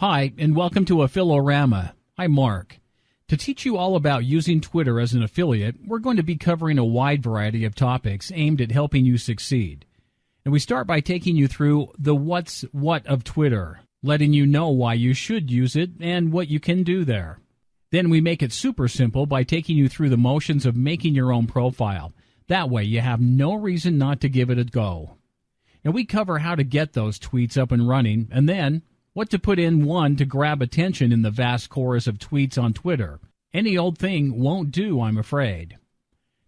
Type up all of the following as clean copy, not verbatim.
Hi, and welcome to Affiliorama. I'm Mark. To teach you all about using Twitter as an affiliate, we're going to be covering a wide variety of topics aimed at helping you succeed. And we start by taking you through the what's what of Twitter, letting you know why you should use it and what you can do there. Then we make it super simple by taking you through the motions of making your own profile. That way you have no reason not to give it a go. And we cover how to get those tweets up and running, and then what to put in one to grab attention in the vast chorus of tweets on Twitter. Any old thing won't do, I'm afraid.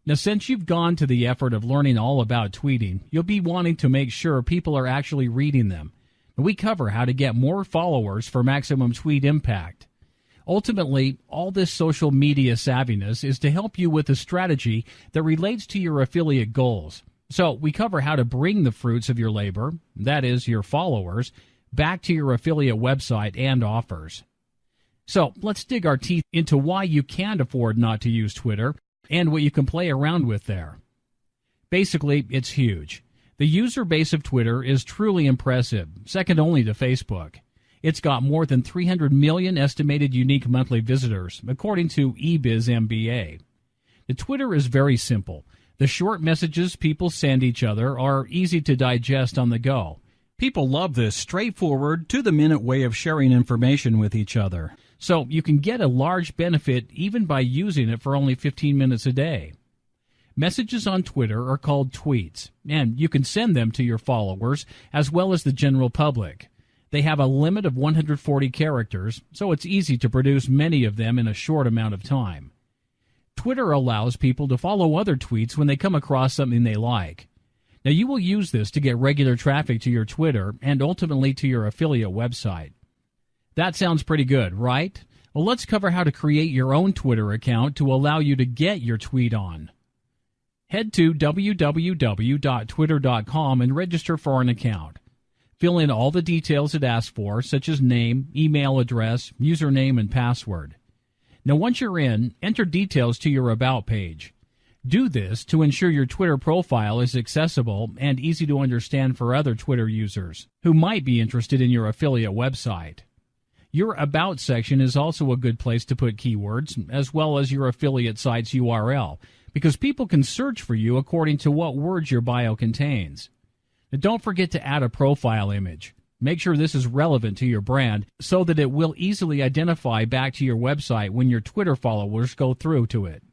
Now, since you've gone to the effort of learning all about tweeting, you'll be wanting to make sure people are actually reading them. And we cover how to get more followers for maximum tweet impact. Ultimately, all this social media savviness is to help you with a strategy that relates to your affiliate goals. So we cover how to bring the fruits of your labor, that is, your followers, back to your affiliate website and offers. So let's dig our teeth into why you can't afford not to use Twitter and what you can play around with there. Basically, it's huge. The user base of Twitter is truly impressive, second only to Facebook. It's got more than 300 million estimated unique monthly visitors, according to eBizMBA. The Twitter is very simple. The short messages people send each other are easy to digest on the go. People love this straightforward, to-the-minute way of sharing information with each other. So you can get a large benefit even by using it for only 15 minutes a day. Messages on Twitter are called tweets, and you can send them to your followers as well as the general public. They have a limit of 140 characters, so it's easy to produce many of them in a short amount of time. Twitter allows people to follow other tweets when they come across something they like. Now, you will use this to get regular traffic to your Twitter and ultimately to your affiliate website. That sounds pretty good, right? Well, let's cover how to create your own Twitter account to allow you to get your tweet on. Head to www.twitter.com and register for an account. Fill in all the details it asks for, such as name, email address, username, and password. Now, once you're in, enter details to your About page. Do this to ensure your Twitter profile is accessible and easy to understand for other Twitter users who might be interested in your affiliate website. Your About section is also a good place to put keywords, as well as your affiliate site's URL, because people can search for you according to what words your bio contains. Now, don't forget to add a profile image. Make sure this is relevant to your brand so that it will easily identify back to your website when your Twitter followers go through to it.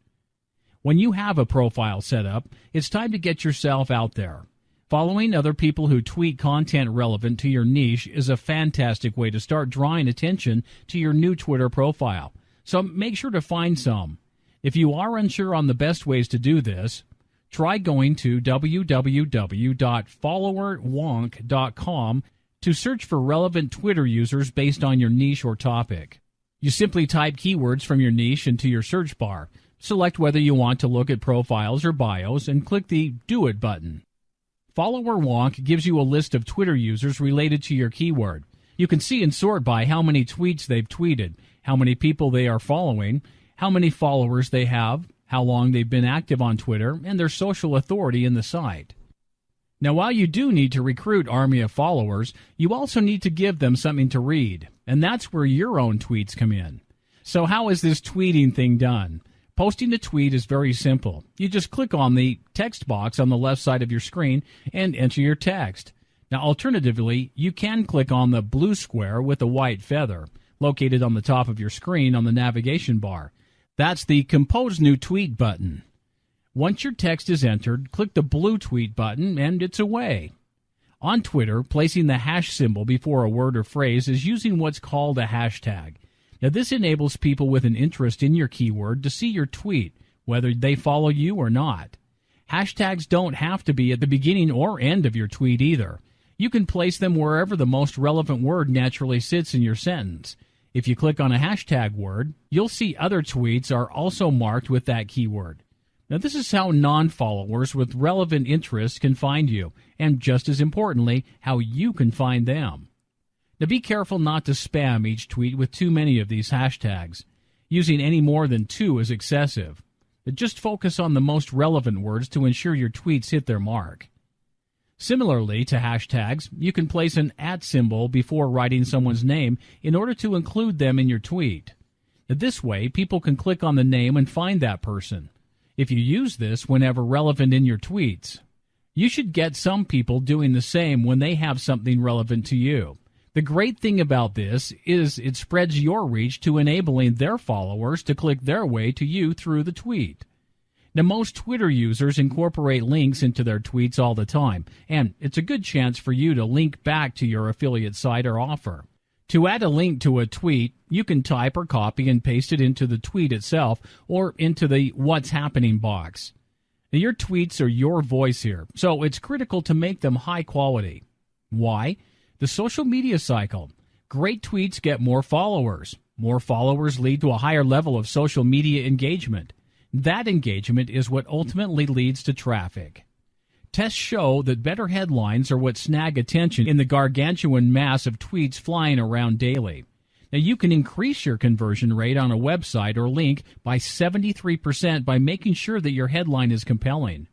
When you have a profile set up, it's time to get yourself out there. Following other people who tweet content relevant to your niche is a fantastic way to start drawing attention to your new Twitter profile. So make sure to find some. If you are unsure on the best ways to do this, try going to www.followerwonk.com to search for relevant Twitter users based on your niche or topic. You simply type keywords from your niche into your search bar. Select whether you want to look at profiles or bios and click the Do It button. Follower Wonk gives you a list of Twitter users related to your keyword. You can see and sort by how many tweets they've tweeted, how many people they are following, how many followers they have, how long they've been active on Twitter, and their social authority in the site. Now, while you do need to recruit army of followers, you also need to give them something to read, and that's where your own tweets come in. So how is this tweeting thing done? Posting a tweet is very simple. You just click on the text box on the left side of your screen and enter your text. Now, alternatively, you can click on the blue square with a white feather located on the top of your screen on the navigation bar. That's the Compose New Tweet button. Once your text is entered, click the blue tweet button and it's away. On Twitter, placing the hash symbol before a word or phrase is using what's called a hashtag. Now, this enables people with an interest in your keyword to see your tweet, whether they follow you or not. Hashtags don't have to be at the beginning or end of your tweet either. You can place them wherever the most relevant word naturally sits in your sentence. If you click on a hashtag word, you'll see other tweets are also marked with that keyword. Now, this is how non-followers with relevant interests can find you, and just as importantly, how you can find them. Now, be careful not to spam each tweet with too many of these hashtags. Using any more than 2 is excessive. But just focus on the most relevant words to ensure your tweets hit their mark. Similarly to hashtags, you can place an @ symbol before writing someone's name in order to include them in your tweet. This way, people can click on the name and find that person. If you use this whenever relevant in your tweets, you should get some people doing the same when they have something relevant to you. The great thing about this is it spreads your reach to enabling their followers to click their way to you through the tweet. Now, most Twitter users incorporate links into their tweets all the time, and it's a good chance for you to link back to your affiliate site or offer. To add a link to a tweet, you can type or copy and paste it into the tweet itself or into the What's Happening box. Now, your tweets are your voice here, so it's critical to make them high quality. Why? The social media cycle. Great tweets get more followers. More followers lead to a higher level of social media engagement. That engagement is what ultimately leads to traffic. Tests show that better headlines are what snag attention in the gargantuan mass of tweets flying around daily. Now, you can increase your conversion rate on a website or link by 73% by making sure that your headline is compelling.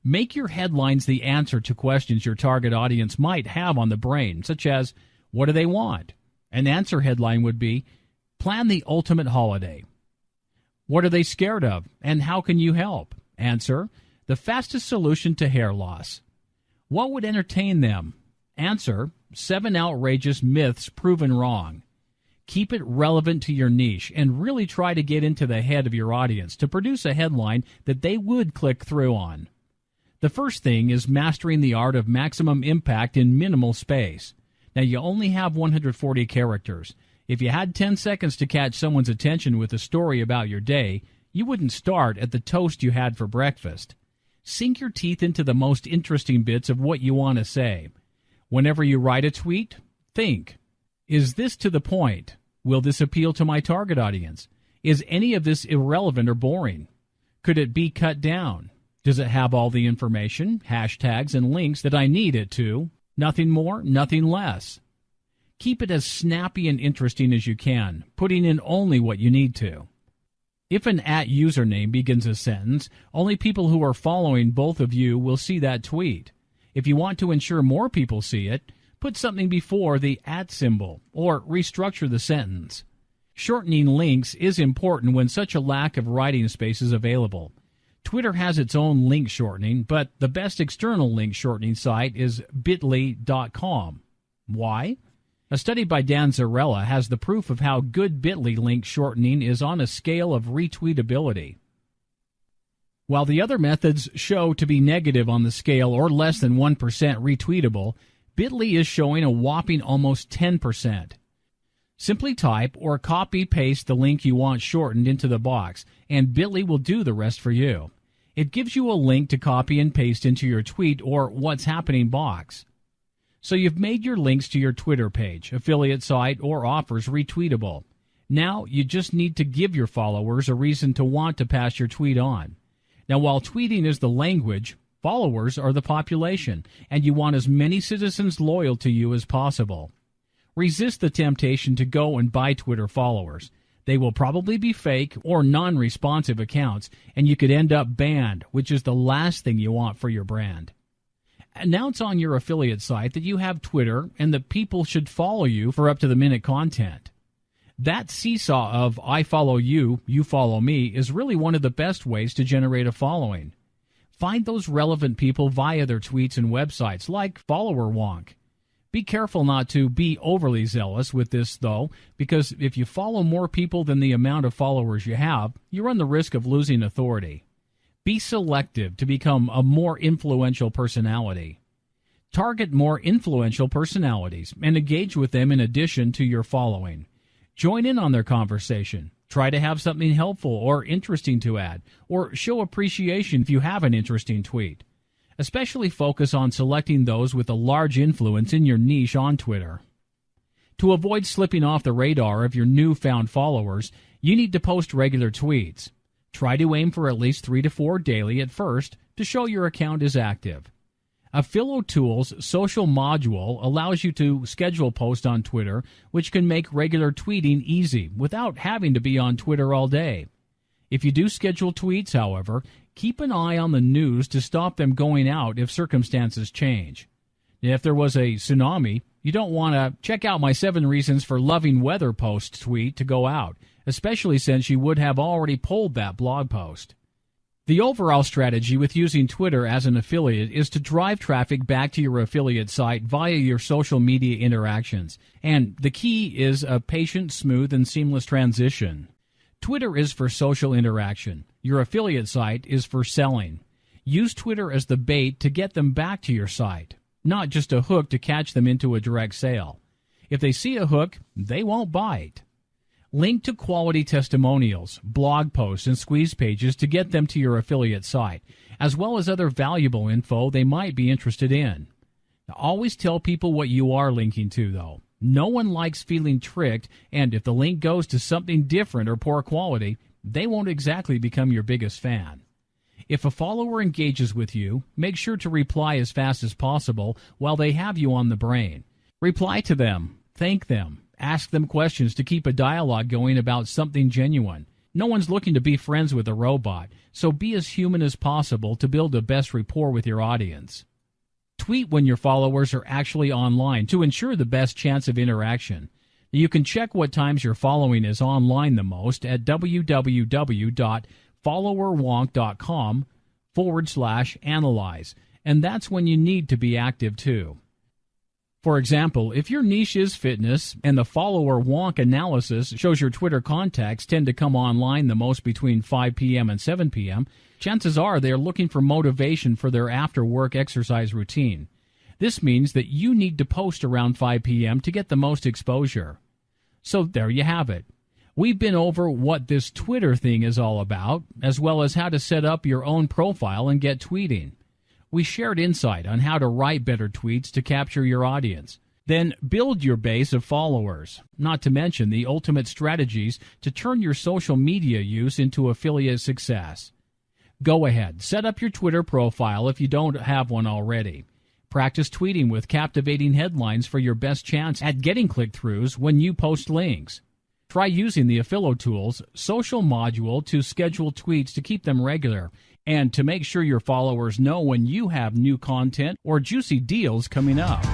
Make your headlines the answer to questions your target audience might have on the brain, such as, what do they want? An answer headline would be, plan the ultimate holiday. What are they scared of, and how can you help? Answer, the fastest solution to hair loss. What would entertain them? Answer, 7 outrageous myths proven wrong. Keep it relevant to your niche and really try to get into the head of your audience to produce a headline that they would click through on. The first thing is mastering the art of maximum impact in minimal space. Now, you only have 140 characters. If you had 10 seconds to catch someone's attention with a story about your day, you wouldn't start at the toast you had for breakfast. Sink your teeth into the most interesting bits of what you want to say. Whenever you write a tweet, think, is this to the point? Will this appeal to my target audience? Is any of this irrelevant or boring? Could it be cut down? Does it have all the information, hashtags, and links that I need it to? Nothing more, nothing less. Keep it as snappy and interesting as you can, putting in only what you need to. If an @ username begins a sentence, only people who are following both of you will see that tweet. If you want to ensure more people see it, put something before the @ symbol, or restructure the sentence. Shortening links is important when such a lack of writing space is available. Twitter has its own link shortening, but the best external link shortening site is bit.ly.com. Why? A study by Dan Zarella has the proof of how good Bitly link shortening is on a scale of retweetability. While the other methods show to be negative on the scale or less than 1% retweetable, Bitly is showing a whopping almost 10%. Simply type or copy-paste the link you want shortened into the box, and Bitly will do the rest for you. It gives you a link to copy and paste into your tweet or What's Happening box. So you've made your links to your Twitter page, affiliate site, or offers retweetable. Now you just need to give your followers a reason to want to pass your tweet on. Now, while tweeting is the language, followers are the population, and you want as many citizens loyal to you as possible. Resist the temptation to go and buy Twitter followers. They will probably be fake or non-responsive accounts, and you could end up banned, which is the last thing you want for your brand. Announce on your affiliate site that you have Twitter and that people should follow you for up-to-the-minute content. That seesaw of I follow you, you follow me is really one of the best ways to generate a following. Find those relevant people via their tweets and websites like Follower Wonk. Be careful not to be overly zealous with this, though, because if you follow more people than the amount of followers you have, you run the risk of losing authority. Be selective to become a more influential personality. Target more influential personalities and engage with them in addition to your following. Join in on their conversation. Try to have something helpful or interesting to add, or show appreciation if you have an interesting tweet. Especially focus on selecting those with a large influence in your niche on Twitter. To avoid slipping off the radar of your newfound followers, you need to post regular tweets. Try to aim for at least 3 to 4 daily at first to show your account is active. Affilotools social module allows you to schedule posts on Twitter, which can make regular tweeting easy without having to be on Twitter all day. If you do schedule tweets, however, keep an eye on the news to stop them going out if circumstances change. If there was a tsunami, you don't want to check out my 7 reasons for loving weather post tweet to go out, especially since you would have already pulled that blog post. The overall strategy with using Twitter as an affiliate is to drive traffic back to your affiliate site via your social media interactions, and the key is a patient, smooth, and seamless transition. Twitter is for social interaction. Your affiliate site is for selling. Use Twitter as the bait to get them back to your site, not just a hook to catch them into a direct sale. If they see a hook, they won't bite. Link to quality testimonials, blog posts, and squeeze pages to get them to your affiliate site, as well as other valuable info they might be interested in. Now, always tell people what you are linking to, though. No one likes feeling tricked, and if the link goes to something different or poor quality, they won't exactly become your biggest fan. If a follower engages with you, make sure to reply as fast as possible while they have you on the brain. Reply to them, thank them, ask them questions to keep a dialogue going about something genuine. No one's looking to be friends with a robot, so be as human as possible to build the best rapport with your audience. Tweet when your followers are actually online to ensure the best chance of interaction. You can check what times your following is online the most at www.followerwonk.com/analyze, and that's when you need to be active too. For example, if your niche is fitness and the follower wonk analysis shows your Twitter contacts tend to come online the most between 5 p.m. and 7 p.m., chances are they are looking for motivation for their after-work exercise routine. This means that you need to post around 5 p.m. to get the most exposure. So there you have it. We've been over what this Twitter thing is all about, as well as how to set up your own profile and get tweeting. We shared insight on how to write better tweets to capture your audience. Then build your base of followers, not to mention the ultimate strategies to turn your social media use into affiliate success. Go ahead, set up your Twitter profile if you don't have one already. Practice tweeting with captivating headlines for your best chance at getting click-throughs when you post links. Try using the Affilo Tools social module to schedule tweets to keep them regular and to make sure your followers know when you have new content or juicy deals coming up.